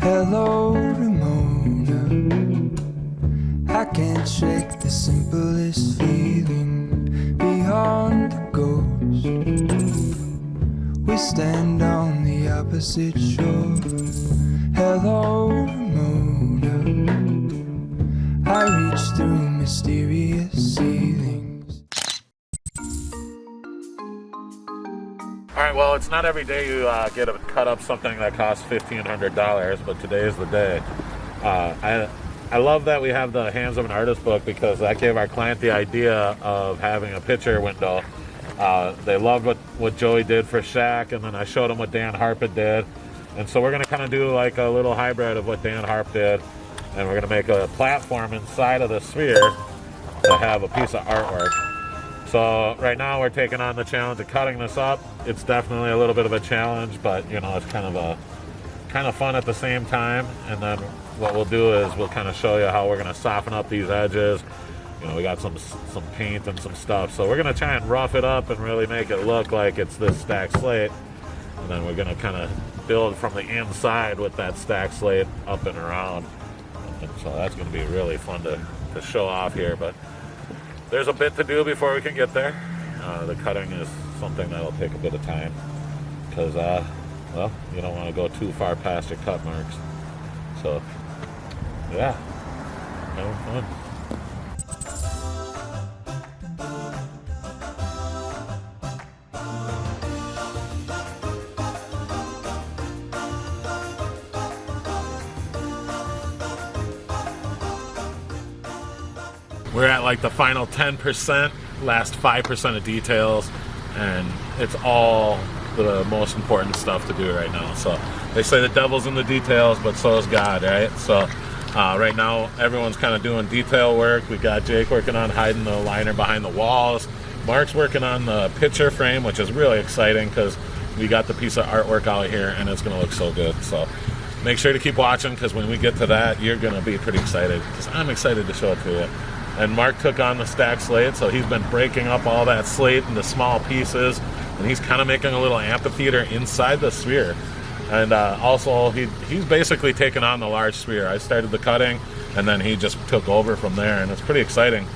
Hello, Ramona. I can't shake the simplest feeling beyond the ghost. We stand on the opposite shore. Hello, Ramona. I reach through mysterious ceilings. Alright, well, it's not every day you get to cut up something that costs $1,500, but today is the day. I love that we have the Hands of an Artist book because that gave our client the idea of having a picture window. They loved what Joey did for Shaq, and then I showed them what Dan Harpett did. And so we're going to kind of do like a little hybrid of what Dan Harp did, and we're going to make a platform inside of the sphere to have a piece of artwork. So right now we're taking on the challenge of cutting this up. It's definitely a little bit of a challenge, but you know, it's kind of fun at the same time. And then what we'll do is we'll kind of show you how we're going to soften up these edges. You know, we got some paint and some stuff, so we're going to try and rough it up and really make it look like it's this stacked slate. And then we're going to kind of build from the inside with that stacked slate up and around. And so that's going to be really fun to show off here. But there's a bit to do before we can get there. The cutting is something that'll take a bit of time because, well, you don't want to go too far past your cut marks. So, yeah, having fun. We're at like the final 10%, last 5% of details, and it's all the most important stuff to do right now. So they say the devil's in the details, but so is God, right? So right now everyone's kind of doing detail work. We got Jake working on hiding the liner behind the walls. Mark's working on the picture frame, which is really exciting because we got the piece of artwork out here and it's going to look so good. So make sure to keep watching because when we get to that, you're going to be pretty excited because I'm excited to show it to you. And Mark took on the stacked slate, so he's been breaking up all that slate into small pieces, and he's kind of making a little amphitheater inside the sphere. And also, he's basically taken on the large sphere. I started the cutting, and then he just took over from there, and it's pretty exciting.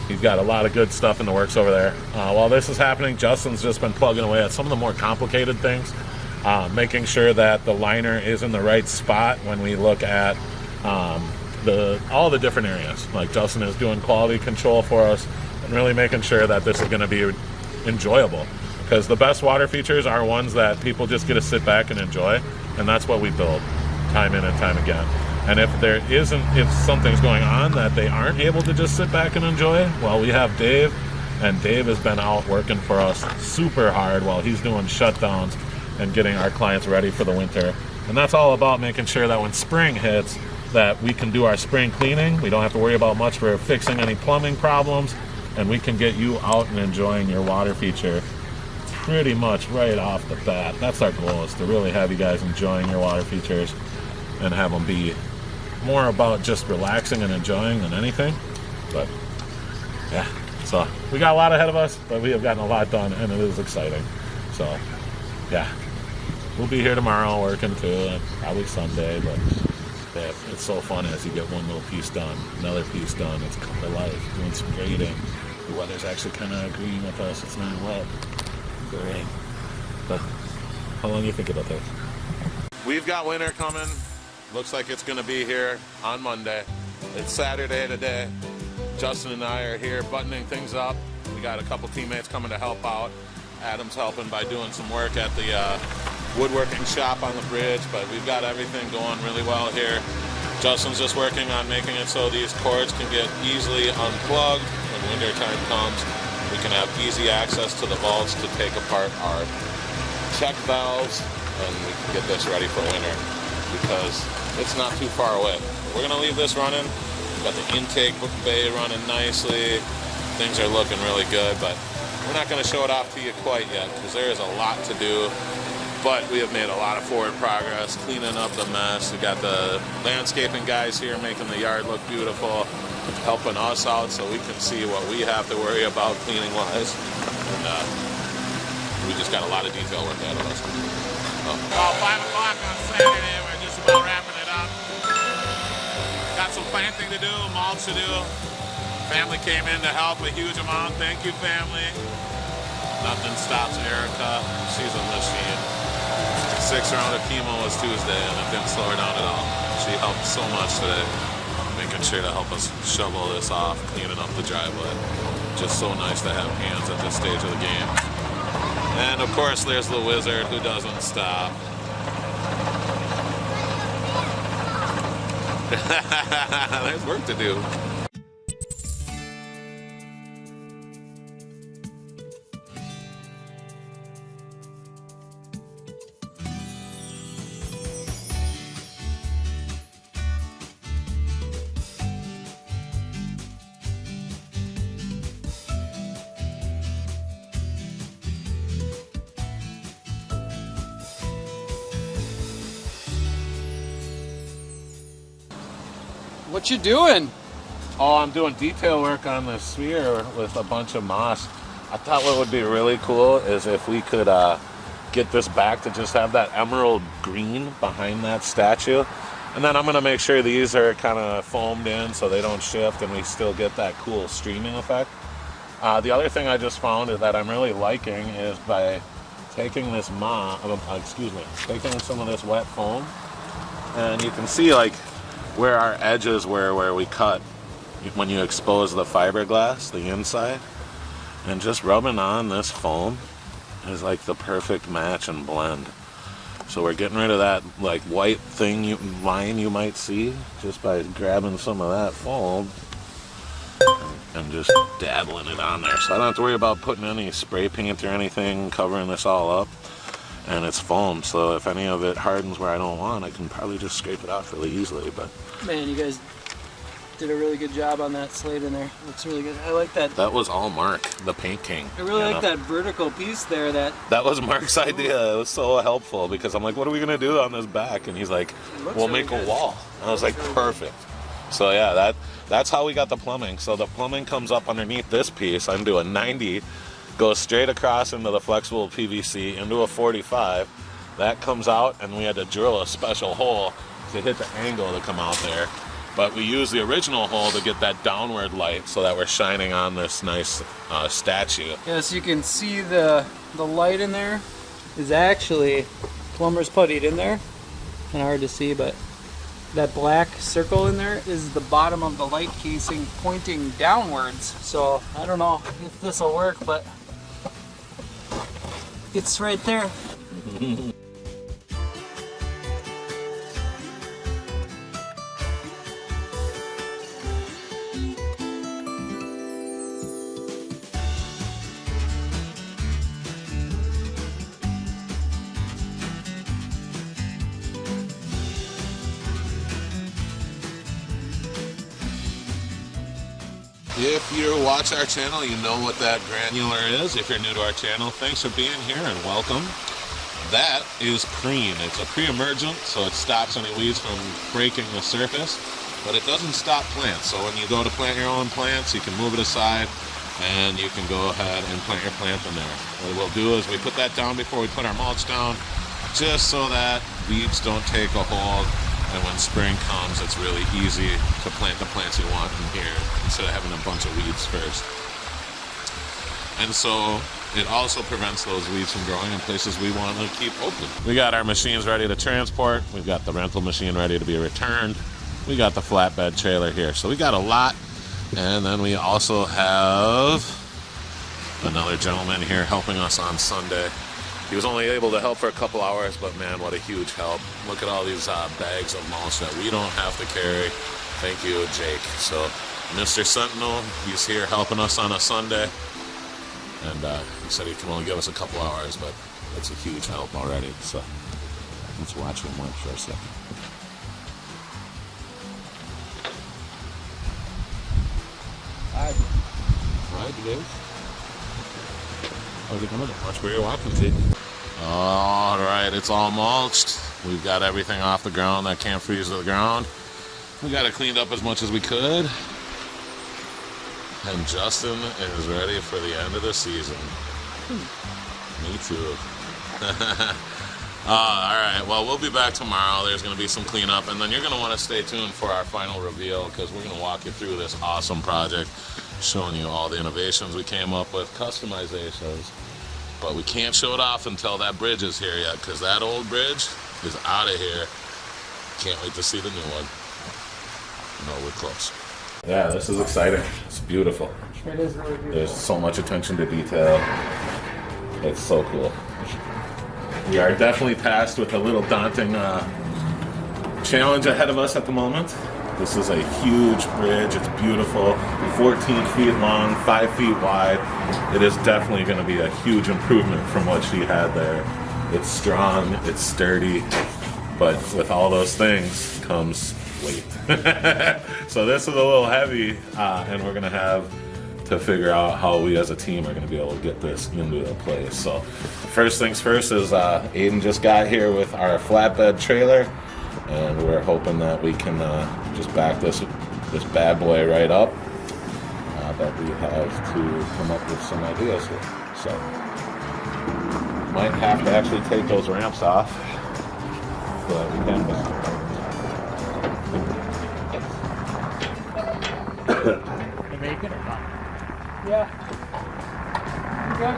He's got a lot of good stuff in the works over there. While this is happening, Justin's just been plugging away at some of the more complicated things, making sure that the liner is in the right spot when we look at all the different areas. Like Justin is doing quality control for us and really making sure that this is going to be enjoyable, because the best water features are ones that people just get to sit back and enjoy, and that's what we build time in and time again. And if something's going on that they aren't able to just sit back and enjoy, well, we have Dave, and Dave has been out working for us super hard while he's doing shutdowns and getting our clients ready for the winter. And that's all about making sure that when spring hits, that we can do our spring cleaning. We don't have to worry about much for fixing any plumbing problems, and we can get you out and enjoying your water feature pretty much right off the bat. That's our goal, is to really have you guys enjoying your water features and have them be more about just relaxing and enjoying than anything. But yeah, so we got a lot ahead of us, but we have gotten a lot done, and it is exciting. So yeah, we'll be here tomorrow working too, and probably Sunday, but it's so fun as you get one little piece done, another piece done. It's come to life, doing some grading. The weather's actually kind of agreeing with us. It's not wet. Great. But how long do you think it'll take? We've got winter coming. Looks like it's going to be here on Monday. It's Saturday today. Justin and I are here buttoning things up. We got a couple teammates coming to help out. Adam's helping by doing some work at the woodworking shop on the bridge, but we've got everything going really well here. Justin's just working on making it so these cords can get easily unplugged when winter time comes. We can have easy access to the vaults to take apart our check valves, and we can get this ready for winter because it's not too far away. We're going to leave this running. We've got the intake bay running nicely. Things are looking really good, but we're not going to show it off to you quite yet because there is a lot to do. But we have made a lot of forward progress, cleaning up the mess. We got the landscaping guys here making the yard look beautiful, helping us out so we can see what we have to worry about cleaning-wise. And we just got a lot of detail work ahead of us. About 5 o'clock on Saturday, we're just about wrapping it up. to do, mulch to do. Family came in to help a huge amount. Thank you, family. Nothing stops Erica. She's a machine. 6 round of chemo was Tuesday, and it didn't slow her down at all. She helped so much today, making sure to help us shovel this off, cleaning up the driveway. Just so nice to have hands at this stage of the game. And of course, there's the wizard who doesn't stop. There's work to do. What you doing? Oh, I'm doing detail work on the sphere with a bunch of moss. I thought what would be really cool is if we could get this back to just have that emerald green behind that statue. And then I'm going to make sure these are kind of foamed in so they don't shift and we still get that cool streaming effect. The other thing I just found is that I'm really liking is by taking this taking some of this wet foam, and you can see like where our edges were where we cut when you expose the fiberglass, the inside, and just rubbing on this foam is like the perfect match and blend. So we're getting rid of that like white line you might see just by grabbing some of that foam and just dabbling it on there. So I don't have to worry about putting any spray paint or anything covering this all up. And it's foam, so if any of it hardens where I don't want, I can probably just scrape it off really easily. But Man, you guys did a really good job on that slate in there. Looks really good. I like that. That was all Mark, the paint king. I really like that vertical piece there. That was Mark's idea. It was so helpful because I'm like, what are we gonna do on this back? And he's like, we'll make a wall. And I was like, perfect. So yeah, that's how we got the plumbing. So the plumbing comes up underneath this piece. I'm doing 90. Goes straight across into the flexible PVC into a 45. That comes out, and we had to drill a special hole to hit the angle to come out there. But we used the original hole to get that downward light so that we're shining on this nice statue. Yes, you can see the light in there is actually plumber's puttied in there. Kind of hard to see, but that black circle in there is the bottom of the light casing pointing downwards. So I don't know if this will work, but it's right there. If you watch our channel, you know what that granular is. If you're new to our channel, thanks for being here and welcome. That is preen. It's a pre-emergent, so it stops any weeds from breaking the surface, but it doesn't stop plants. So when you go to plant your own plants, you can move it aside and you can go ahead and plant your plant in there. What we'll do is we put that down before we put our mulch down, just so that weeds don't take a hold. And when spring comes, it's really easy to plant the plants you want in here instead of having a bunch of weeds first. And so it also prevents those weeds from growing in places we want to keep open. We got our machines ready to transport. We've got the rental machine ready to be returned. We got the flatbed trailer here. So we got a lot. And then we also have another gentleman here helping us on Sunday. He was only able to help for a couple hours, but man, what a huge help. Look at all these bags of mulch that we don't have to carry. Thank you, Jake. So Mr. Sentinel, he's here helping us on a Sunday. And he said he can only give us a couple hours, but it's a huge help already. So let's watch him work for a second. All right, you guys. How's it coming? Watch where you're walking, T. All right, it's all mulched. We've got everything off the ground that can't freeze to the ground. We got it cleaned up as much as we could. And Justin is ready for the end of the season. Me too. All right, well, we'll be back tomorrow. There's going to be some cleanup, and then you're going to want to stay tuned for our final reveal because we're going to walk you through this awesome project, showing you all the innovations we came up with, customizations. But we can't show it off until that bridge is here yet because that old bridge is out of here. Can't wait to see the new one. No, we're close. Yeah, this is exciting. It's beautiful. It is really beautiful. There's so much attention to detail. It's so cool. We are definitely tasked with a little daunting challenge ahead of us at the moment. This is a huge bridge. It's beautiful. 14 feet long, 5 feet wide. It is definitely going to be a huge improvement from what she had there. It's strong, it's sturdy, but with all those things comes weight. So this is a little heavy, and we're going to have to figure out how we as a team are going to be able to get this into a place. So first things first is Aiden just got here with our flatbed trailer, and we're hoping that we can just back this bad boy right up. But we have to come up with some ideas here. So might have to actually take those ramps off so that we can You make it or not? Yeah. Good.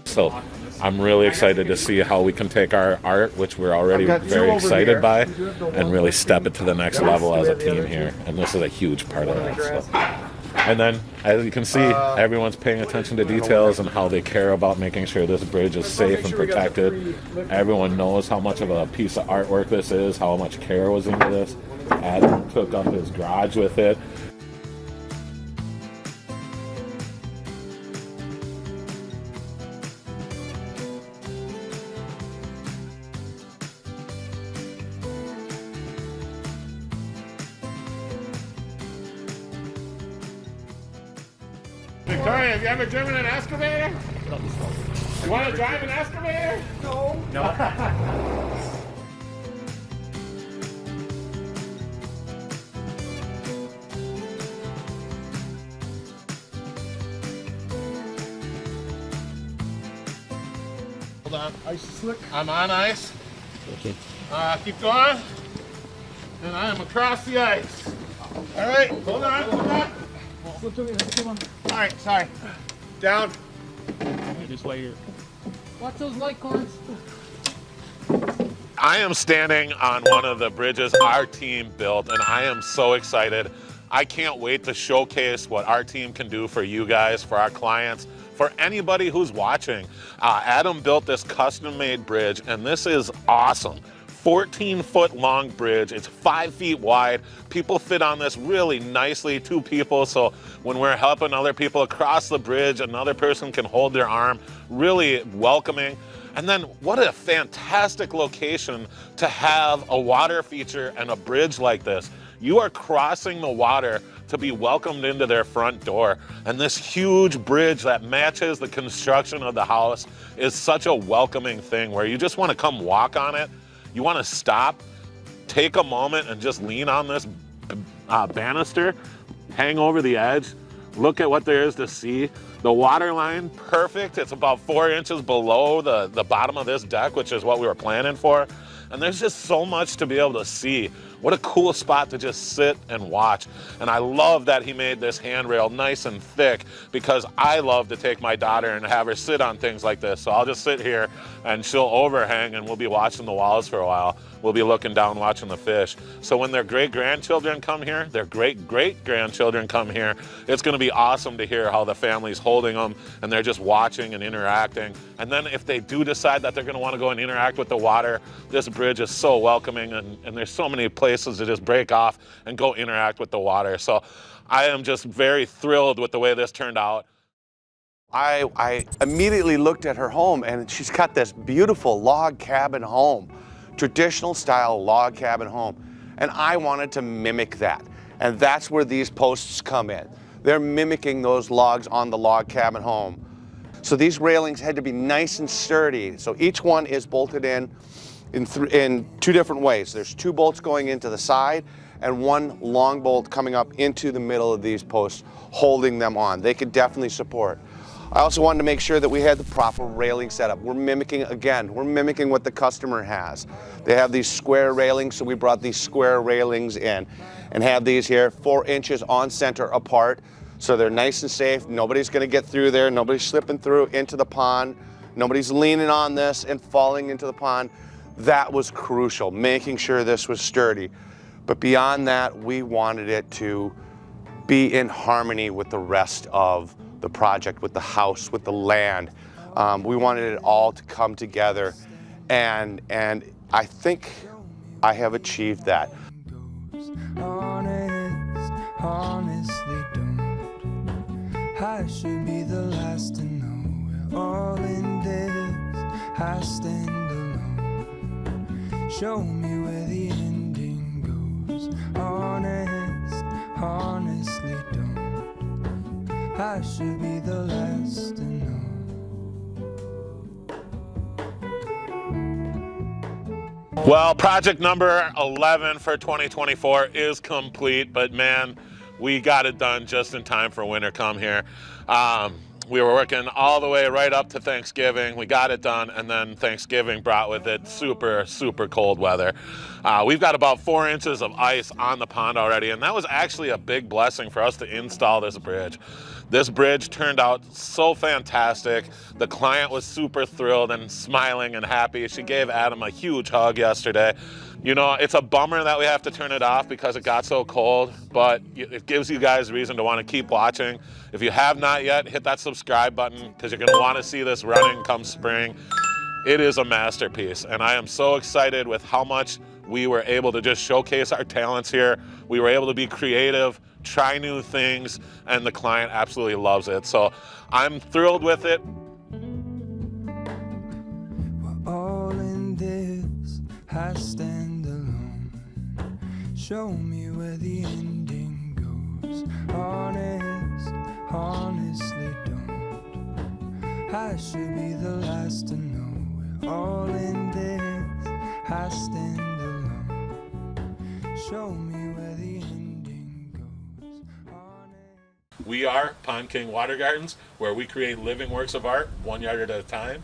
So I'm really excited to see how we can take our art, which we're already very excited by, and really step it to the next level as a team here. And this is a huge part of that. So. And then, as you can see, everyone's paying attention to details and how they care about making sure this bridge is safe and protected. Everyone knows how much of a piece of artwork this is, how much care was into this. Adam took up his garage with it. Victoria, have you ever driven an excavator? You want to drive an excavator? No. Hold on. Ice slick. I'm on ice. Keep going. And I am across the ice. All right, hold on, hold on. Slip to me. Come on. All right, sorry. Down. Just lay here. Watch those light cords. I am standing on one of the bridges our team built, and I am so excited. I can't wait to showcase what our team can do for you guys, for our clients, for anybody who's watching. Adam built this custom-made bridge, and this is awesome. 14-foot long bridge. It's 5 feet wide. People fit on this really nicely, 2 people. So when we're helping other people across the bridge, another person can hold their arm. Really welcoming. And then what a fantastic location to have a water feature and a bridge like this. You are crossing the water to be welcomed into their front door. And this huge bridge that matches the construction of the house is such a welcoming thing where you just want to come walk on it. You want to stop, take a moment and just lean on this banister, hang over the edge, look at what there is to see. The water line, perfect. It's about 4 inches below the bottom of this deck, which is what we were planning for. And there's just so much to be able to see. What a cool spot to just sit and watch. And I love that he made this handrail nice and thick because I love to take my daughter and have her sit on things like this. So I'll just sit here and she'll overhang and we'll be watching the walls for a while. We'll be looking down watching the fish. So when their great-grandchildren come here, their great-great-grandchildren come here, it's gonna be awesome to hear how the family's holding them and they're just watching and interacting. And then if they do decide that they're gonna wanna go and interact with the water, this bridge is so welcoming and there's so many places to just break off and go interact with the water. So I am just very thrilled with the way this turned out. I immediately looked at her home, and she's got this beautiful log cabin home, traditional style log cabin home. And I wanted to mimic that. And that's where these posts come in. They're mimicking those logs on the log cabin home. So these railings had to be nice and sturdy. So each one is bolted in two different ways. There's 2 bolts going into the side and 1 long bolt coming up into the middle of these posts, holding them on. They could definitely support. I also wanted to make sure that we had the proper railing setup. We're mimicking what the customer has. They have these square railings, so we brought these square railings in and have these here 4 inches on center apart, so they're nice and safe. Nobody's gonna get through there. Nobody's slipping through into the pond. Nobody's leaning on this and falling into the pond. That was crucial, making sure this was sturdy. But beyond that, we wanted it to be in harmony with the rest of the project, with the house, with the land. We wanted it all to come together, and I think I have achieved that. Honest, honestly don't. I should be the last to know. We're all in this. I stand alone. Show me where the ending goes. Honest, honestly don't. I should be the last to know. Well, project number 11 for 2024 is complete, but man, we got it done just in time for winter come here. We were working all the way right up to Thanksgiving. We got it done, and then Thanksgiving brought with it super, super cold weather. We've got about 4 inches of ice on the pond already, and that was actually a big blessing for us to install this bridge. This bridge turned out so fantastic. The client was super thrilled and smiling and happy. She gave Adam a huge hug yesterday. You know, it's a bummer that we have to turn it off because it got so cold, but it gives you guys reason to want to keep watching. If you have not yet, hit that subscribe button because you're going to want to see this running come spring. It is a masterpiece, and I am so excited with how much we were able to just showcase our talents here. We were able to be creative, try new things, and the client absolutely loves it. So I'm thrilled with it. We're all in this. I stand alone. Show me where the ending goes. Honest, honestly don't. I should be the last to know. We're all in this. I stand alone. Show me where the ending goes. Honest. We are Pond King Water Gardens, where we create living works of art 1 yard at a time.